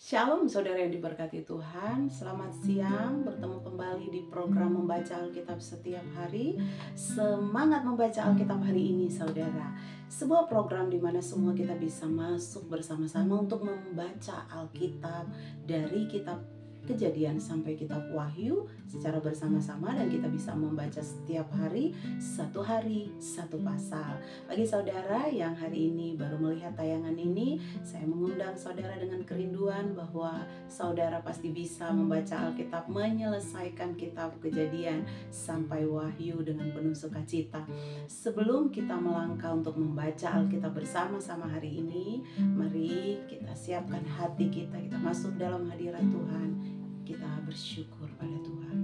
Shalom saudara yang diberkati Tuhan. Selamat siang, bertemu kembali di program membaca Alkitab setiap hari. Semangat membaca Alkitab hari ini saudara. Sebuah program di mana semua kita bisa masuk bersama-sama untuk membaca Alkitab dari kitab Kejadian sampai kitab Wahyu secara bersama-sama, dan kita bisa membaca setiap hari satu pasal. Bagi saudara yang hari ini baru melihat tayangan ini, saya mengundang saudara dengan kerinduan bahwa saudara pasti bisa membaca Alkitab, menyelesaikan kitab Kejadian sampai Wahyu dengan penuh sukacita. Sebelum kita melangkah untuk membaca Alkitab bersama-sama hari ini, mari kita siapkan hati kita masuk dalam hadirat Tuhan. Kita bersyukur pada Tuhan.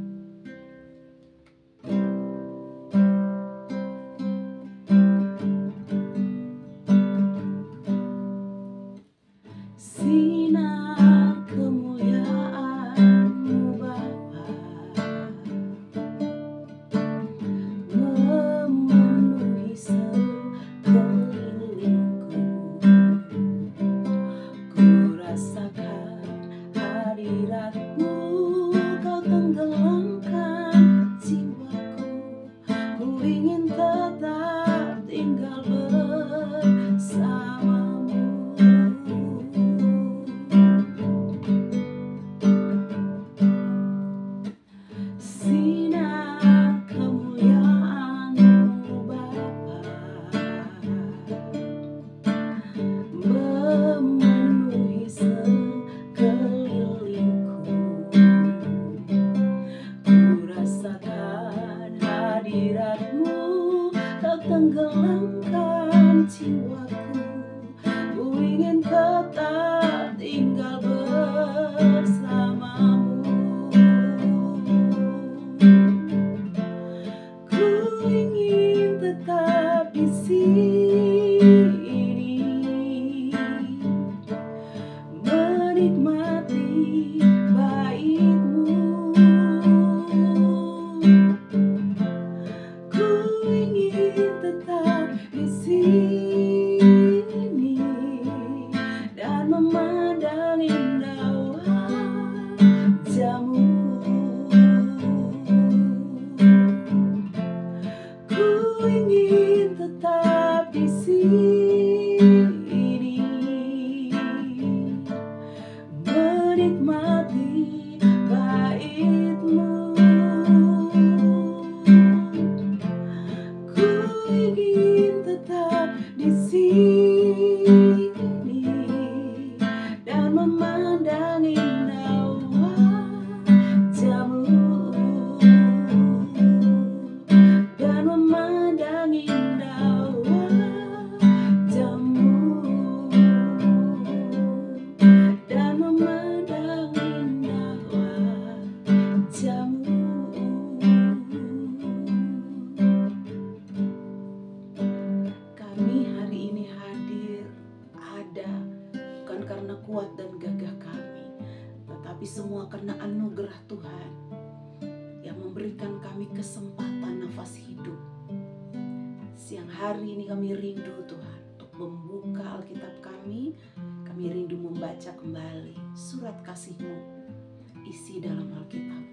Sinar kemuliaan-Mu Bapa memenuhi sekelilingku. Ku rasakan hadirat-Mu, Kau tenggelamkan jiwaku. Ku ingin tetap tinggal bersama-Mu. Sinar kemuliaan-Mu Bapa memenuhi sekelilingku. Ku rasakan hadirat-Mu, Kau tenggelamkan jiwaku. Ku ingin tetap tinggal bersama-Mu. Ku ingin tetap di sini, menikmati bait-Mu. Ku ingin tetap di sini dan memandang indah wajah-Mu. Ku ingin tetap di sini, menikmati bait-Mu. Ku ingin tetap di sini dan memandang indah wajah-Mu, dan memandang indah wajah-Mu, dan memandang indah wajah-Mu. Kami hari ini hadir ada bukan karena kuat dan gagah kami, tetapi semua karena anugerah Tuhan yang memberikan kami kesempatan nafas hidup. Siang hari ini kami rindu Tuhan untuk membuka Alkitab kami. Kami rindu membaca kembali surat kasih-Mu, isi dalam Alkitab.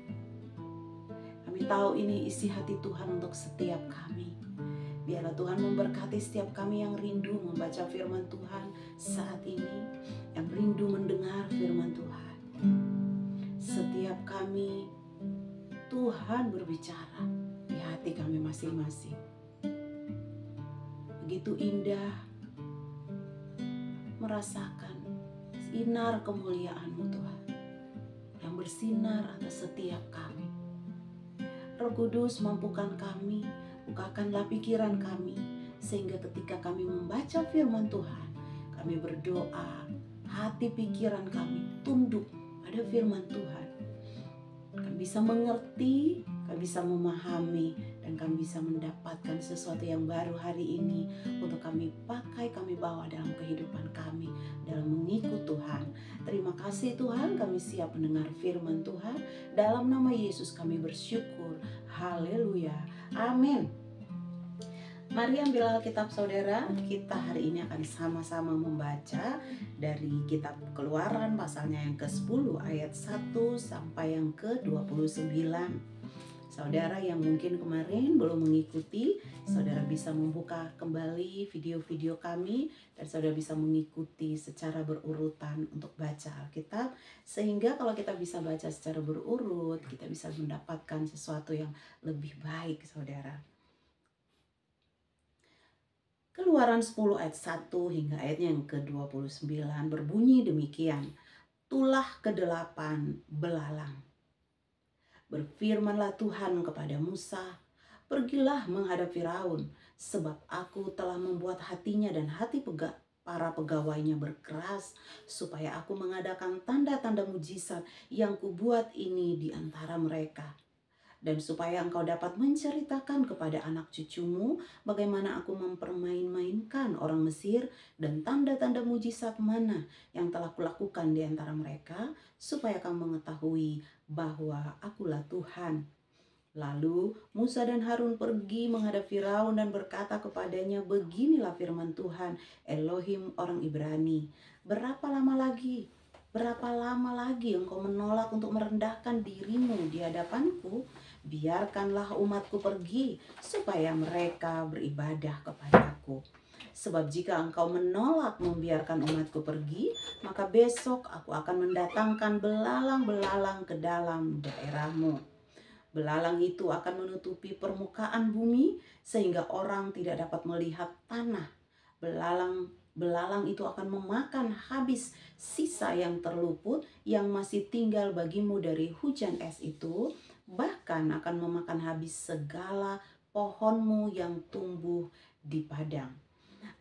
Kami tahu ini isi hati Tuhan untuk setiap kami. Biarlah Tuhan memberkati setiap kami yang rindu membaca firman Tuhan saat ini, yang rindu mendengar firman Tuhan. Setiap kami, Tuhan berbicara di hati kami masing-masing. Begitu indah merasakan sinar kemuliaan-Mu Tuhan yang bersinar atas setiap kami. Roh Kudus, mampukan kami, bukakanlah pikiran kami, sehingga ketika kami membaca firman Tuhan, kami berdoa, hati pikiran kami tunduk pada firman Tuhan. Kami bisa mengerti, kami bisa memahami, dan kami bisa mendapatkan sesuatu yang baru hari ini untuk kami pakai, kami bawa dalam kehidupan kami, dalam mengikut Tuhan. Terima kasih Tuhan, kami siap mendengar firman Tuhan. Dalam nama Yesus kami bersyukur. Haleluya. Amin. Mari ambil Alkitab saudara, kita hari ini akan sama-sama membaca dari kitab Keluaran pasalnya yang ke-10 ayat 1 sampai yang ke-29. Saudara yang mungkin kemarin belum mengikuti, saudara bisa membuka kembali video-video kami dan saudara bisa mengikuti secara berurutan untuk baca Alkitab, sehingga kalau kita bisa baca secara berurut, kita bisa mendapatkan sesuatu yang lebih baik saudara. Keluaran 10 ayat 1 hingga ayatnya yang ke-29 berbunyi demikian. Tulah ke-8 belalang. Berfirmanlah Tuhan kepada Musa, pergilah menghadap Firaun, sebab aku telah membuat hatinya dan hati para pegawainya berkeras, supaya aku mengadakan tanda-tanda mujizat yang kubuat ini di antara mereka. Dan supaya engkau dapat menceritakan kepada anak cucumu bagaimana aku mempermain-mainkan orang Mesir dan tanda-tanda mujizat mana yang telah kulakukan di antara mereka, supaya kamu mengetahui bahwa akulah Tuhan. Lalu Musa dan Harun pergi menghadap Firaun dan berkata kepadanya, beginilah firman Tuhan, Elohim orang Ibrani, berapa lama lagi engkau menolak untuk merendahkan dirimu di hadapanku? Biarkanlah umatku pergi, supaya mereka beribadah kepadaku. Sebab jika engkau menolak membiarkan umatku pergi, maka besok aku akan mendatangkan belalang-belalang ke dalam daerahmu. Belalang itu akan menutupi permukaan bumi sehingga orang tidak dapat melihat tanah. Belalang itu akan memakan habis sisa yang terluput yang masih tinggal bagimu dari hujan es itu, bahkan akan memakan habis segala pohonmu yang tumbuh di padang.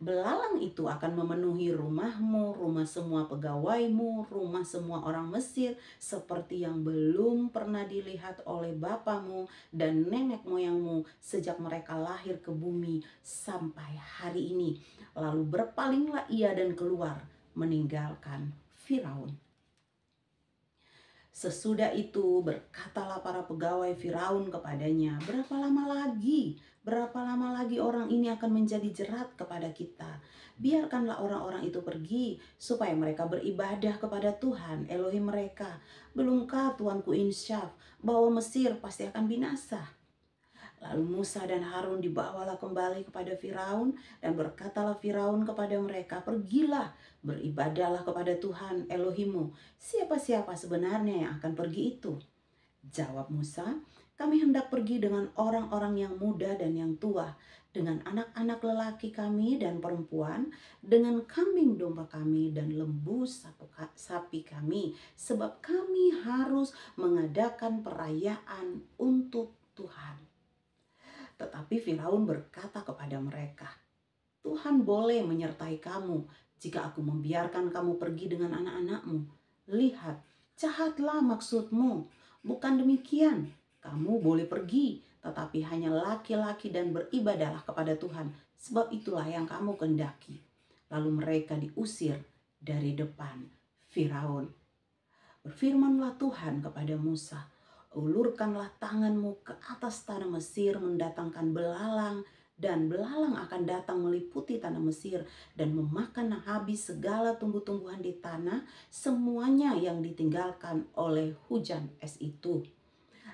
Belalang itu akan memenuhi rumahmu, rumah semua pegawaimu, rumah semua orang Mesir, seperti yang belum pernah dilihat oleh bapamu dan nenek moyangmu sejak mereka lahir ke bumi sampai hari ini. Lalu berpalinglah ia dan keluar meninggalkan Firaun. Sesudah itu berkatalah para pegawai Firaun kepadanya, berapa lama lagi orang ini akan menjadi jerat kepada kita? Biarkanlah orang-orang itu pergi, supaya mereka beribadah kepada Tuhan Elohim mereka. Belumkah Tuanku insyaf bahwa Mesir pasti akan binasa? Lalu Musa dan Harun dibawalah kembali kepada Firaun, dan berkatalah Firaun kepada mereka, pergilah, beribadahlah kepada Tuhan Elohimmu. Siapa-siapa sebenarnya yang akan pergi itu? Jawab Musa, kami hendak pergi dengan orang-orang yang muda dan yang tua, dengan anak-anak lelaki kami dan perempuan, dengan kambing domba kami dan lembu sapi kami, sebab kami harus mengadakan perayaan untuk Tuhan. Tetapi Firaun berkata kepada mereka, Tuhan boleh menyertai kamu jika aku membiarkan kamu pergi dengan anak-anakmu. Lihat, jahatlah maksudmu. Bukan demikian, kamu boleh pergi, tetapi hanya laki-laki dan beribadahlah kepada Tuhan, sebab itulah yang kamu kehendaki. Lalu mereka diusir dari depan Firaun. Berfirmanlah Tuhan kepada Musa, ulurkanlah tanganmu ke atas tanah Mesir mendatangkan belalang, dan belalang akan datang meliputi tanah Mesir dan memakan habis segala tumbuh-tumbuhan di tanah, semuanya yang ditinggalkan oleh hujan es itu.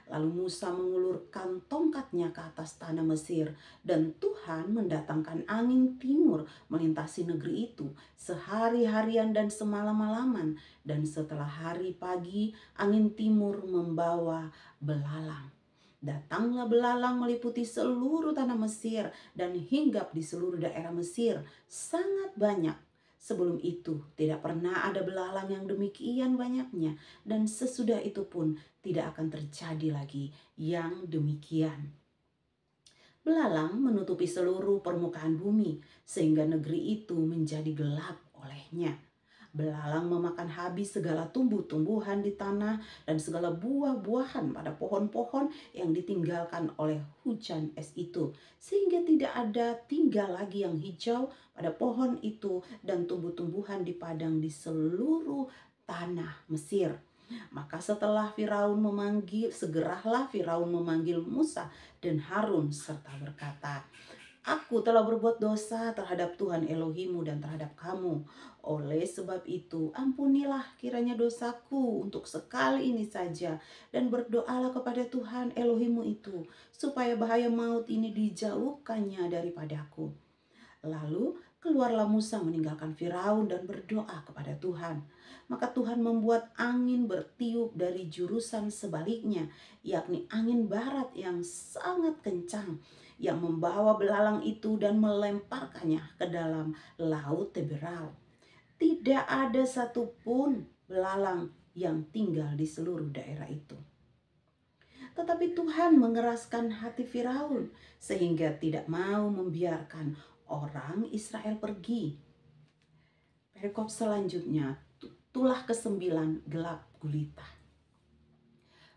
Lalu Musa mengulurkan tongkatnya ke atas tanah Mesir, dan Tuhan mendatangkan angin timur melintasi negeri itu sehari-harian dan semalam-malaman. Dan setelah hari pagi, angin timur membawa belalang. Datanglah belalang meliputi seluruh tanah Mesir dan hinggap di seluruh daerah Mesir, sangat banyak. Sebelum itu tidak pernah ada belalang yang demikian banyaknya, dan sesudah itu pun tidak akan terjadi lagi yang demikian. Belalang menutupi seluruh permukaan bumi sehingga negeri itu menjadi gelap olehnya. Belalang memakan habis segala tumbuh-tumbuhan di tanah dan segala buah-buahan pada pohon-pohon yang ditinggalkan oleh hujan es itu, sehingga tidak ada tinggal lagi yang hijau pada pohon itu dan tumbuh-tumbuhan di padang di seluruh tanah Mesir. Maka segeralah Firaun memanggil Musa dan Harun serta berkata, Aku telah berbuat dosa terhadap Tuhan Elohimmu dan terhadap kamu. Oleh sebab itu, ampunilah kiranya dosaku untuk sekali ini saja, dan berdoalah kepada Tuhan Elohimmu itu, supaya bahaya maut ini dijauhkannya daripadaku. Lalu keluarlah Musa meninggalkan Firaun dan berdoa kepada Tuhan. Maka Tuhan membuat angin bertiup dari jurusan sebaliknya, yakni angin barat yang sangat kencang, yang membawa belalang itu dan melemparkannya ke dalam laut Teberau. Tidak ada satupun belalang yang tinggal di seluruh daerah itu. Tetapi Tuhan mengeraskan hati Firaun sehingga tidak mau membiarkan orang Israel pergi. Perikop selanjutnya, tulah ke-9 gelap gulita.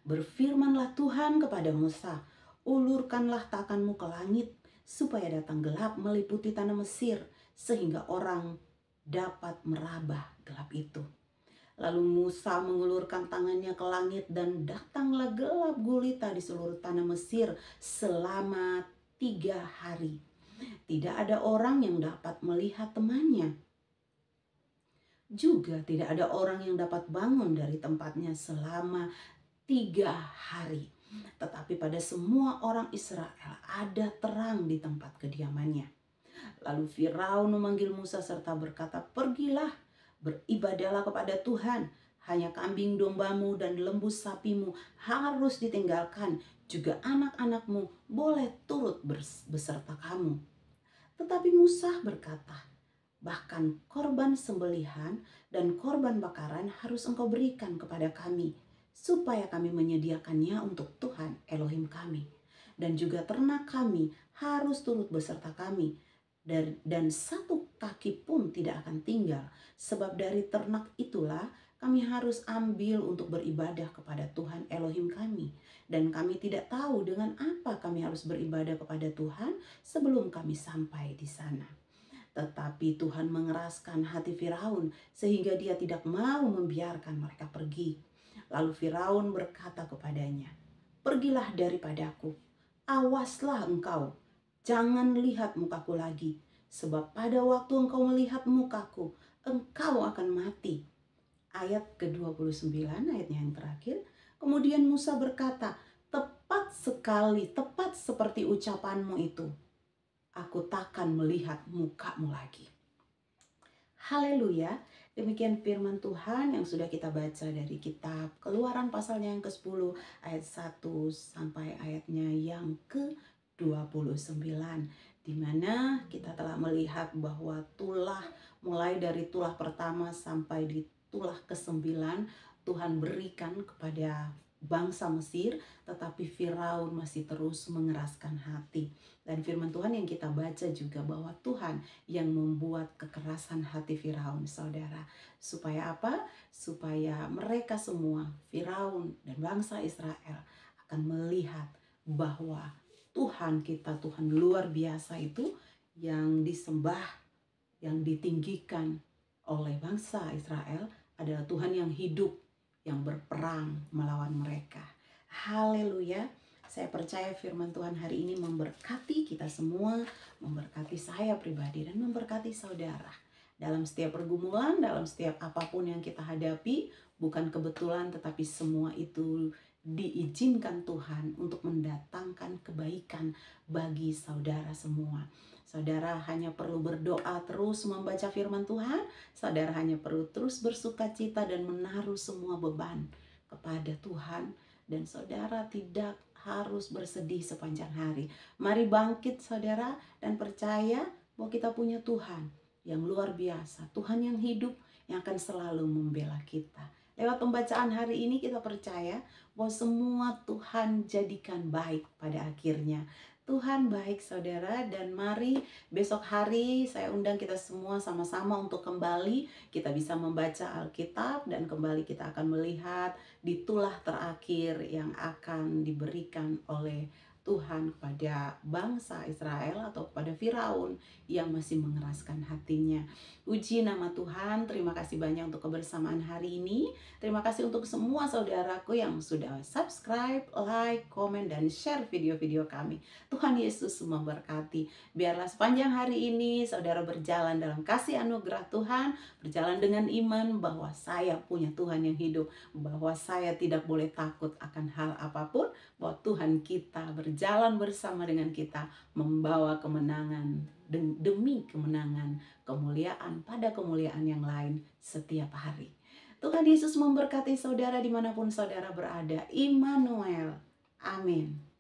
Berfirmanlah Tuhan kepada Musa, ulurkanlah tanganmu ke langit supaya datang gelap meliputi tanah Mesir sehingga orang dapat meraba gelap itu. Lalu Musa mengulurkan tangannya ke langit dan datanglah gelap gulita di seluruh tanah Mesir selama 3 hari. Tidak ada orang yang dapat melihat temannya. Juga tidak ada orang yang dapat bangun dari tempatnya selama 3 hari. Tetapi pada semua orang Israel ada terang di tempat kediamannya. Lalu Firaun memanggil Musa serta berkata, pergilah, beribadahlah kepada Tuhan. Hanya kambing dombamu dan lembu sapimu harus ditinggalkan. Juga anak-anakmu boleh turut beserta kamu. Tetapi Musa berkata, bahkan korban sembelihan dan korban bakaran harus engkau berikan kepada kami, supaya kami menyediakannya untuk Tuhan Elohim kami. Dan juga ternak kami harus turut beserta kami. Dan satu kaki pun tidak akan tinggal, sebab dari ternak itulah kami harus ambil untuk beribadah kepada Tuhan Elohim kami. Dan kami tidak tahu dengan apa kami harus beribadah kepada Tuhan sebelum kami sampai di sana. Tetapi Tuhan mengeraskan hati Firaun sehingga dia tidak mau membiarkan mereka pergi. Lalu Firaun berkata kepadanya, pergilah daripadaku, awaslah engkau, jangan lihat mukaku lagi, sebab pada waktu engkau melihat mukaku, engkau akan mati. Ayat ke-29, ayatnya yang terakhir. Kemudian Musa berkata, tepat sekali, tepat seperti ucapanmu itu. Aku takkan melihat mukamu lagi. Haleluya. Demikian firman Tuhan yang sudah kita baca dari kitab Keluaran pasalnya yang ke-10 ayat 1 sampai ayatnya yang ke-29, di mana kita telah melihat bahwa tulah, mulai dari tulah pertama sampai di tulah ke-9, Tuhan berikan kepada bangsa Mesir, tetapi Firaun masih terus mengeraskan hati. Dan firman Tuhan yang kita baca juga bahwa Tuhan yang membuat kekerasan hati Firaun, saudara. Supaya apa? Supaya mereka semua, Firaun dan bangsa Israel, akan melihat bahwa Tuhan kita, Tuhan luar biasa itu yang disembah, yang ditinggikan oleh bangsa Israel adalah Tuhan yang hidup, yang berperang melawan mereka. Haleluya. Saya percaya firman Tuhan hari ini memberkati kita semua, memberkati saya pribadi dan memberkati saudara. Dalam setiap pergumulan, dalam setiap apapun yang kita hadapi, bukan kebetulan tetapi semua itu diizinkan Tuhan untuk mendatangkan kebaikan bagi saudara semua. Saudara hanya perlu berdoa, terus membaca firman Tuhan. Saudara hanya perlu terus bersukacita dan menaruh semua beban kepada Tuhan. Dan saudara tidak harus bersedih sepanjang hari. Mari bangkit saudara dan percaya bahwa kita punya Tuhan yang luar biasa. Tuhan yang hidup yang akan selalu membela kita. Lewat pembacaan hari ini kita percaya bahwa semua Tuhan jadikan baik pada akhirnya. Tuhan baik saudara, dan mari besok hari saya undang kita semua sama-sama untuk kembali kita bisa membaca Alkitab dan kembali kita akan melihat di tulah terakhir yang akan diberikan oleh Tuhan kepada bangsa Israel atau kepada Firaun yang masih mengeraskan hatinya. Puji nama Tuhan, terima kasih banyak untuk kebersamaan hari ini. Terima kasih untuk semua saudaraku yang sudah subscribe, like, komen, dan share video-video kami. Tuhan Yesus memberkati. Biarlah sepanjang hari ini saudara berjalan dalam kasih anugerah Tuhan, berjalan dengan iman bahwa saya punya Tuhan yang hidup, bahwa saya tidak boleh takut akan hal apapun, bahwa Tuhan kita berjalan bersama dengan kita, membawa kemenangan demi kemenangan, kemuliaan pada kemuliaan yang lain setiap hari. Tuhan Yesus memberkati saudara dimanapun saudara berada. Immanuel. Amin.